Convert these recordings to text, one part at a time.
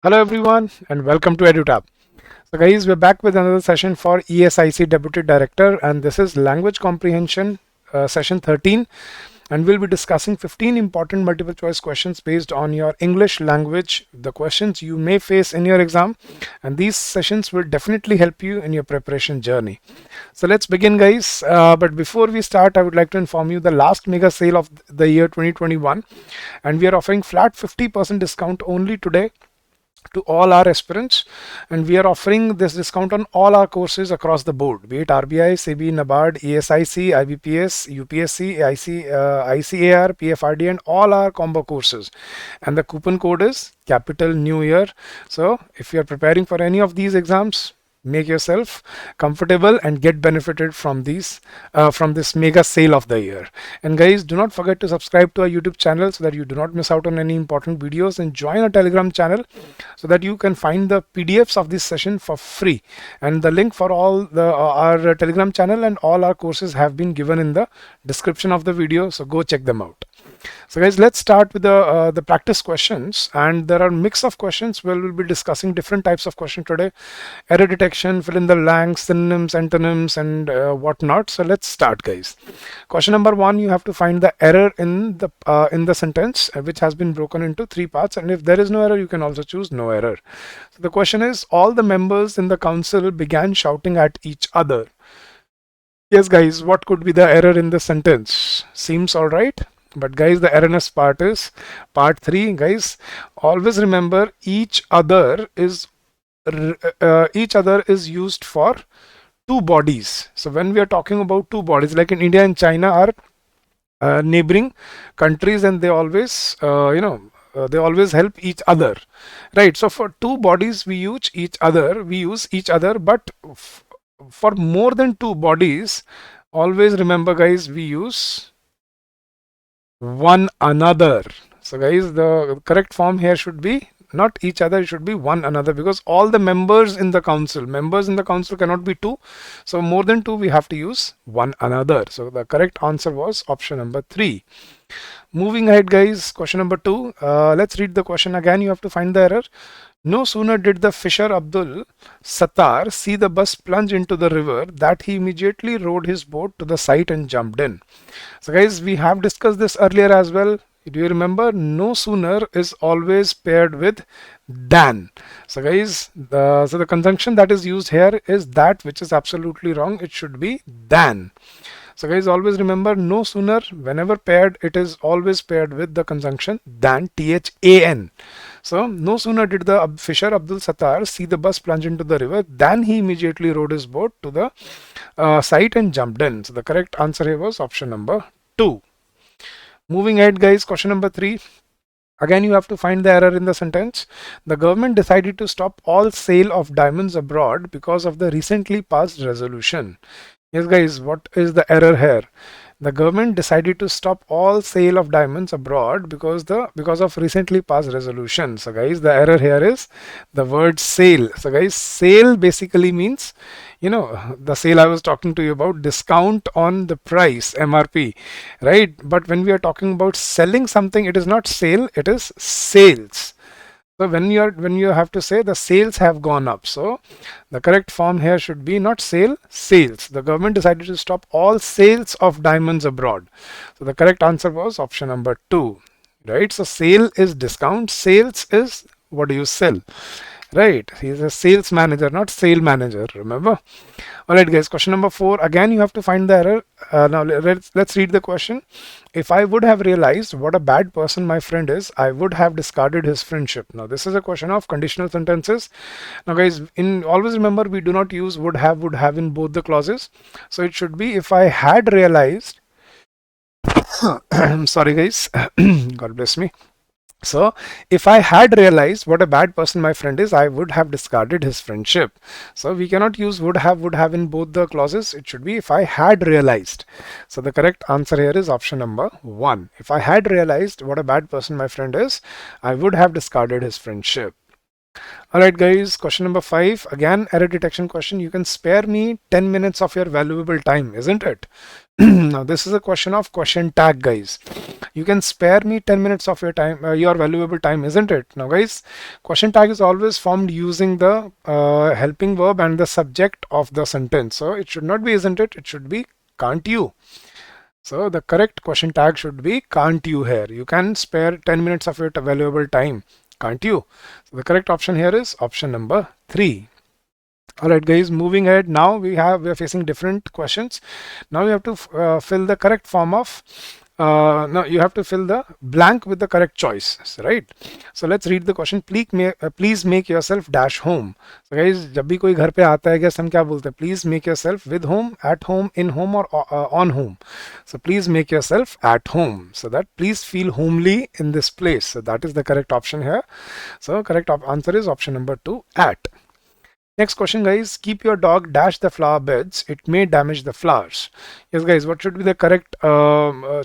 Hello everyone and welcome to EduTap. So guys, we're back with another session for ESIC Deputy Director, and this is language comprehension session 13, and we'll be discussing 15 important multiple choice questions based on your English language, the questions you may face in your exam, and these sessions will definitely help you in your preparation journey. So let's begin guys, but before we start I would like to inform you the last mega sale of the year 2021, and we are offering flat 50% discount only today to all our aspirants, and we are offering this discount on all our courses across the board, be it RBI, SEBI, NABARD, ESIC, IBPS, UPSC, ICAR, PFRDA, and all our combo courses. And the coupon code is capital New Year. So if you are preparing for any of these exams, make yourself comfortable and get benefited from these from this mega sale of the year. And guys, do not forget to subscribe to our YouTube channel so that you do not miss out on any important videos, and join our Telegram channel so that you can find the PDFs of this session for free. And the link for all our Telegram channel and all our courses have been given in the description of the video, so go check them out. So guys, let's start with the practice questions, and there are mix of questions where we'll be discussing different types of questions today: error detection, fill in the blanks, synonyms, antonyms, and whatnot. So let's start guys. Question number 1, you have to find the error in the sentence, which has been broken into 3 parts, and if there is no error you can also choose no error. So the question is, all the members in the council began shouting at each other. Yes guys, what could be the error in the sentence? Seems all right. But guys, the erroneous part is part 3. Guys, always remember each other is used for two bodies. So when we are talking about two bodies, like in India and China are neighboring countries, and they always they always help each other, right? So for two bodies we use each other, but for more than two bodies, always remember guys, we use one another. So guys, the correct form here should be not each other, it should be one another, because all the members in the council cannot be two, so more than two we have to use one another. So the correct answer was option number 3. Moving ahead guys, question number 2, let's read the question again. You have to find the error. No sooner did the fisher Abdul Sattar see the bus plunge into the river that he immediately rowed his boat to the site and jumped in. So guys, we have discussed this earlier as well. Do you remember? No sooner is always paired with than. So guys, the conjunction that is used here is that, which is absolutely wrong. It should be than. So guys, always remember, no sooner, whenever paired, it is always paired with the conjunction than, THAN. So no sooner did the fisher Abdul Sattar see the bus plunge into the river than he immediately rowed his boat to the site and jumped in. So the correct answer here was option number 2. Moving ahead guys, question number 3. Again, you have to find the error in the sentence. The government decided to stop all sale of diamonds abroad because of the recently passed resolution. Yes guys, what is the error here? The government decided to stop all sale of diamonds abroad because of recently passed resolution. So guys, the error here is the word sale. So guys, sale basically means, the sale I was talking to you about, discount on the price, MRP, right? But when we are talking about selling something, it is not sale, it is sales. So when you have to say the sales have gone up, so the correct form here should be not sale, sales. The government decided to stop all sales of diamonds abroad. So the correct answer was option number 2, right? So sale is discount, sales is what do you sell, right? He's a sales manager, not sale manager, remember? Alright guys, question number 4. Again, you have to find the error. Now let's read the question. If I would have realized what a bad person my friend is, I would have discarded his friendship. Now this is a question of conditional sentences. Now guys, always remember, we do not use would have in both the clauses. So it should be, if I had realized sorry guys, God bless me. So if I had realized what a bad person my friend is, I would have discarded his friendship. So we cannot use would have in both the clauses. It should be if I had realized. So the correct answer here is option number 1. If I had realized what a bad person my friend is, I would have discarded his friendship. Alright guys, question number 5. Again, error detection question. You can spare me 10 minutes of your valuable time, isn't it? Now this is a question of question tag guys. You can spare me 10 minutes of your time, your valuable time, isn't it? Now guys, question tag is always formed using the helping verb and the subject of the sentence. So it should not be isn't it, it should be can't you. So the correct question tag should be can't you here. You can spare 10 minutes of your valuable time, can't you? So the correct option here is option number 3. Alright guys, moving ahead. Now we are facing different questions. Now you have to fill the correct form of now you have to fill the blank with the correct choice, right? So let's read the question. Please make yourself dash home. So guys, जब भी कोई घर पे आता है guys हम क्या बोलते हैं? Please make yourself with home, at home, in home or on home. So please make yourself at home. So that please feel homely in this place. So that is the correct option here. So correct answer is option number 2, at. Next question guys, keep your dog dash the flower beds, it may damage the flowers. Yes guys, what should be the correct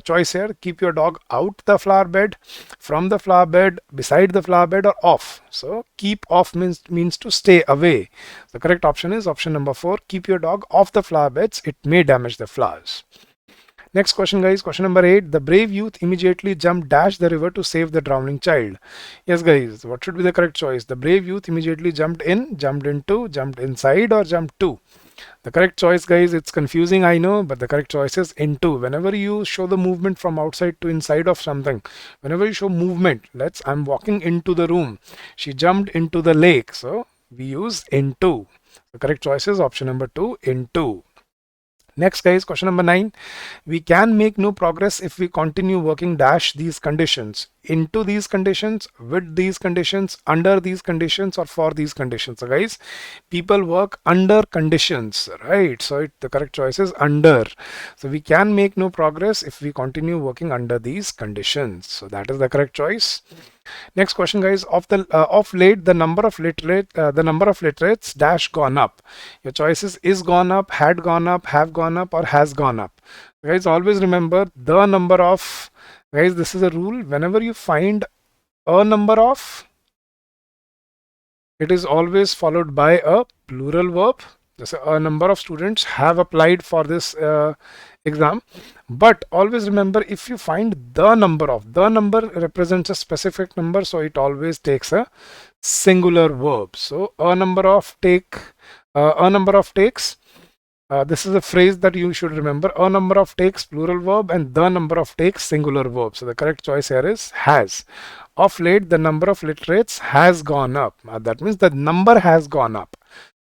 choice here? Keep your dog out the flower bed, from the flower bed, beside the flower bed or off. So keep off means to stay away. The correct option is option number 4, keep your dog off the flower beds, it may damage the flowers. Next question guys, question number 8, the brave youth immediately jumped dash the river to save the drowning child. Yes guys, what should be the correct choice? The brave youth immediately jumped in, jumped into, jumped inside or jumped to? The correct choice guys, it's confusing I know, but the correct choice is into. Whenever you show the movement from outside to inside of something, whenever you show movement, I'm walking into the room, she jumped into the lake, so we use into. The correct choice is option number 2, into. Next guys, question number 9, we can make no progress if we continue working dash these conditions, into these conditions, with these conditions, under these conditions or for these conditions. So guys, people work under conditions, right? So the correct choice is under. So we can make no progress if we continue working under these conditions. So that is the correct choice. Next question guys, of late the number of literates dash gone up. Your choices is gone up, had gone up, have gone up or has gone up. Guys, always remember the number of, guys, this is a rule, whenever you find a number of, it is always followed by a plural verb. A number of students have applied for this exam, but always remember, if you find the number represents a specific number, so it always takes a singular verb. So a number of takes, this is a phrase that you should remember, a number of takes plural verb and the number of takes singular verb. So the correct choice here is has. Of late the number of literates has gone up. That means the number has gone up.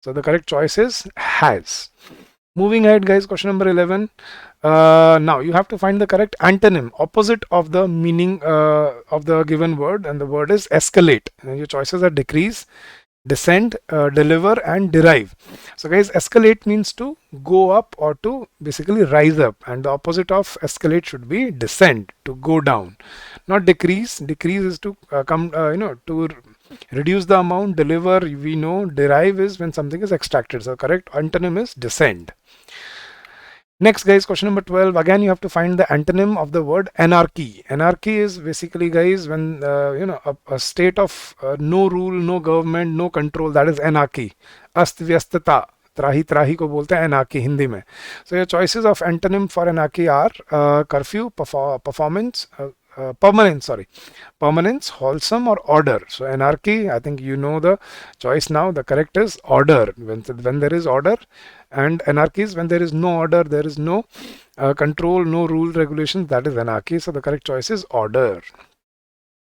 So the correct choice is has. Moving ahead guys, question number 11. Now you have to find the correct antonym, opposite of the meaning of the given word, and the word is escalate. And your choices are decrease, descend, deliver and derive. So guys, escalate means to go up or to basically rise up, and the opposite of escalate should be descend, to go down, not decrease. Decrease is to to reduce the amount. Deliver, we know. Derive is when something is extracted. So correct antonym is descend. Next guys, question number 12. Again, you have to find the antonym of the word anarchy. Anarchy is basically guys when a state of no rule, no government, no control, that is anarchy. Astvastata, त्राही त्राही को बोलते हैं anarchy Hindi में. So your choices of antonym for anarchy are curfew, permanence, wholesome or order. So anarchy, I think you know the choice now. The correct is order. When there is order, and anarchy is when there is no order, there is no control, no rule, regulations, that is anarchy. So the correct choice is order.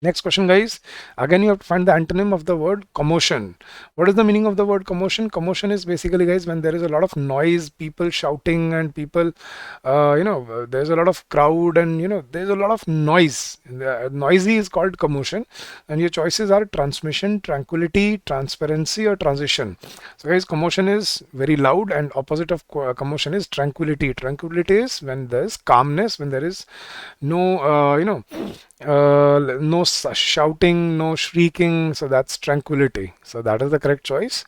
Next question guys, again you have to find the antonym of the word commotion. What is the meaning of the word commotion? Commotion is basically guys when there is a lot of noise, people shouting and people there's a lot of crowd and there's a lot of noise. Noisy is called commotion, and your choices are transmission, tranquility, transparency or transition. So guys, commotion is very loud and opposite of commotion is tranquility. Tranquility is when there is calmness, when there is no no shouting, no shrieking, so that's tranquility. So that is the correct choice.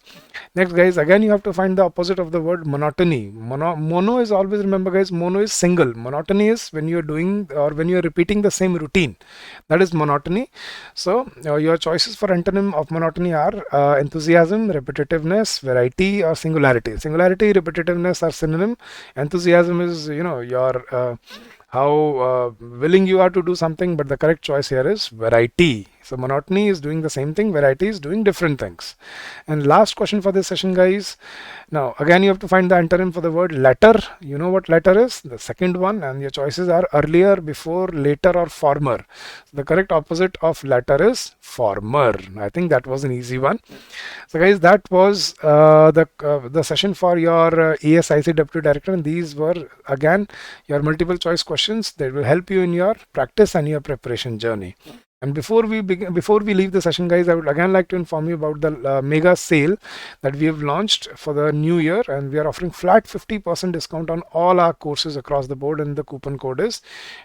Next guys, again you have to find the opposite of the word monotony. Mono is always, remember guys, mono is single. Monotony is when you're doing or when you're repeating the same routine, that is monotony. So your choices for antonym of monotony are enthusiasm, repetitiveness, variety or singularity. Singularity, repetitiveness are synonym. Enthusiasm is your how willing you are to do something, but the correct choice here is variety. So monotony is doing the same thing, variety is doing different things. And last question for this session, guys. Now again you have to find the antonym for the word letter. You know what letter is, the second one, and your choices are earlier, before, later, or former. So the correct opposite of letter is former. I think that was an easy one. So guys, that was the session for your ESIC Deputy Director, and these were again your multiple choice questions that will help you in your practice and your preparation journey. And before we leave the session, guys, I would again like to inform you about the mega sale that we have launched for the new year, and we are offering flat 50% discount on all our courses across the board, and the coupon code is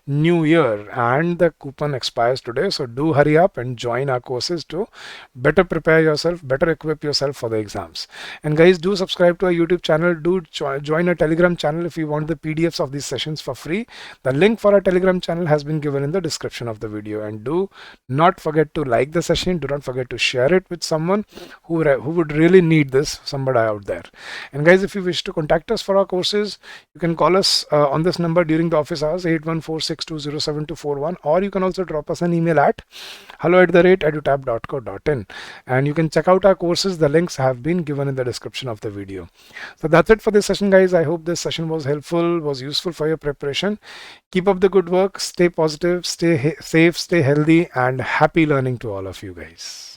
new year, and the coupon expires today. So do hurry up and join our courses to better prepare yourself, better equip yourself for the exams. And guys, do subscribe to our YouTube channel, do join our Telegram channel if you want the PDFs of these sessions for free. The link for our Telegram channel has been given in the description of the video. And do not forget to like the session. Do not forget to share it with someone who would really need this, somebody out there. And guys, if you wish to contact us for our courses, you can call us on this number during the office hours, 8146207241, or you can also drop us an email at hello@edutap.co.in, and you can check out our courses. The links have been given in the description of the video. So that's it for this session, guys. I hope this session was helpful, was useful for your preparation. Keep up the good work, stay positive, stay safe, stay healthy, and happy learning to all of you guys.